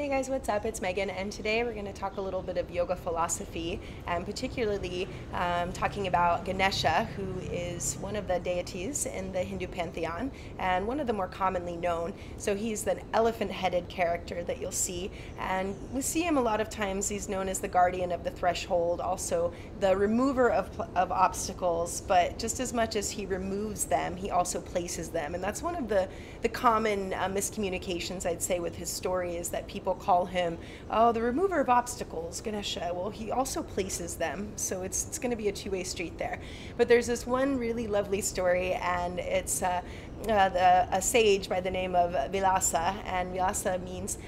Hey guys, what's up? It's Megan, and today we're going to talk a little bit of yoga philosophy, and particularly talking about Ganesha, who is one of the deities in the Hindu pantheon and one of the more commonly known. So he's the elephant-headed character that you'll see, and we see him a lot of times. He's known as the guardian of the threshold, also the remover of obstacles, but just as much as he removes them, he also places them. And that's one of the common miscommunications, I'd say, with his story, is that people call him, oh, the remover of obstacles, Ganesha. Well, he also places them, so it's going to be a two-way street there. But there's this one really lovely story, and it's a sage by the name of Vilasa, and Vilasa means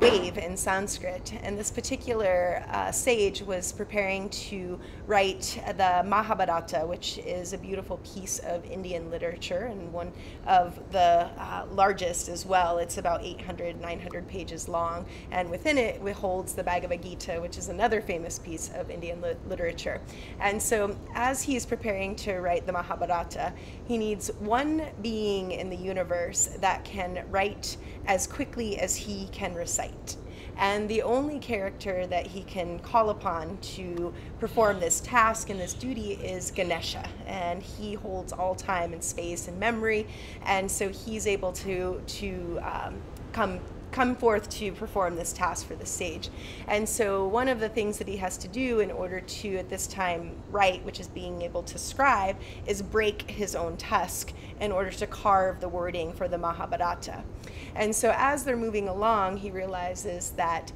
wave in Sanskrit. And this particular sage was preparing to write the Mahabharata, which is a beautiful piece of Indian literature and one of the largest as well. It's about 800, 900 pages long, and within it holds the Bhagavad Gita, which is another famous piece of Indian literature. And so as he's preparing to write the Mahabharata, he needs one being in the universe that can write as quickly as he can recite. And the only character that he can call upon to perform this task and this duty is Ganesha. And he holds all time and space and memory. And so he's able to come forth to perform this task for the sage. And so one of the things that he has to do in order to, at this time, write, which is being able to scribe, is break his own tusk in order to carve the wording for the Mahabharata. And so as they're moving along, he realizes that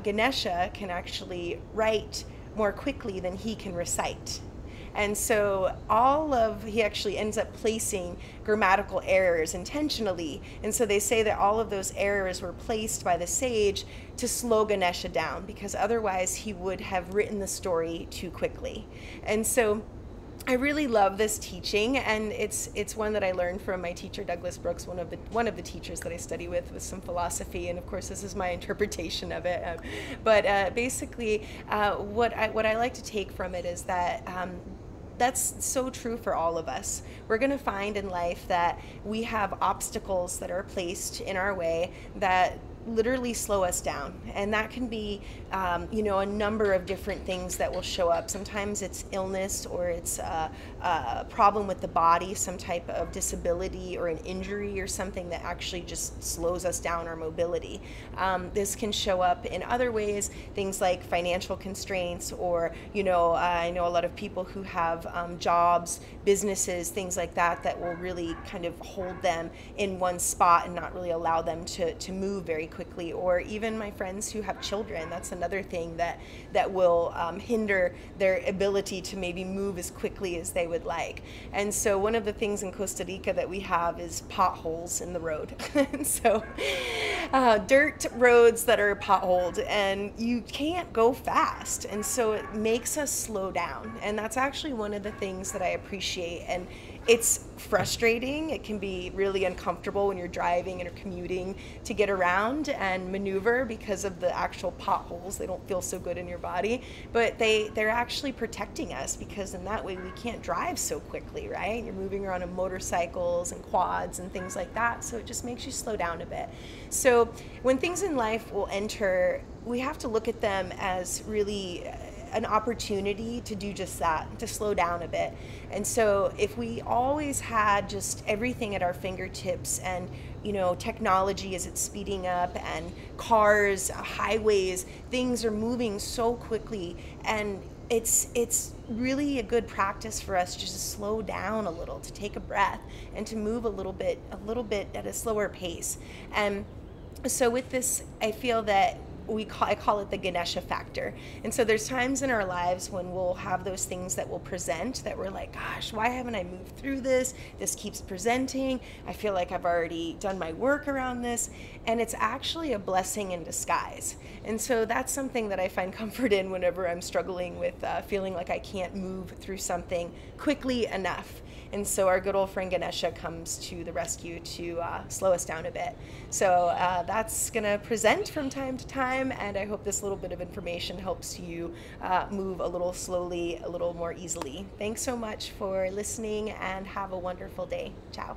Ganesha can actually write more quickly than he can recite. And so he actually ends up placing grammatical errors intentionally. And so they say that all of those errors were placed by the sage to slow Ganesha down, because otherwise he would have written the story too quickly. And so I really love this teaching, and it's one that I learned from my teacher Douglas Brooks, one of the teachers that I study with some philosophy, and of course this is my interpretation of it. But basically, what I like to take from it is that that's so true for all of us. We're going to find in life that we have obstacles that are placed in our way that literally slow us down, and that can be a number of different things that will show up. Sometimes it's illness, or it's a problem with the body, some type of disability or an injury or something that actually just slows us down, our mobility. This can show up in other ways, things like financial constraints, or I know a lot of people who have jobs, businesses, things like that will really kind of hold them in one spot and not really allow them to move very quickly. Or even my friends who have children, that's another thing that will hinder their ability to maybe move as quickly as they would like. And so one of the things in Costa Rica that we have is potholes in the road. And so dirt roads that are potholed, and you can't go fast, and so it makes us slow down. And that's actually one of the things that I appreciate. And it's frustrating. It can be really uncomfortable when you're driving and or commuting to get around and maneuver because of the actual potholes. They don't feel so good in your body, but they're actually protecting us, because in that way we can't drive so quickly, right? You're moving around on motorcycles and quads and things like that, so it just makes you slow down a bit. So when things in life will enter, we have to look at them as really an opportunity to do just that, to slow down a bit. And so if we always had just everything at our fingertips, and technology as it's speeding up, and cars, highways, things are moving so quickly, and it's really a good practice for us just to slow down a little, to take a breath, and to move a little bit at a slower pace. And so with this, I feel that I call it the Ganesha Factor. And so there's times in our lives when we'll have those things that will present that we're like, gosh, why haven't I moved through this? This keeps presenting. I feel like I've already done my work around this. And it's actually a blessing in disguise. And so that's something that I find comfort in whenever I'm struggling with feeling like I can't move through something quickly enough. And so our good old friend Ganesha comes to the rescue to slow us down a bit. So that's going to present from time to time, and I hope this little bit of information helps you move a little slowly, a little more easily. Thanks so much for listening, and have a wonderful day. Ciao.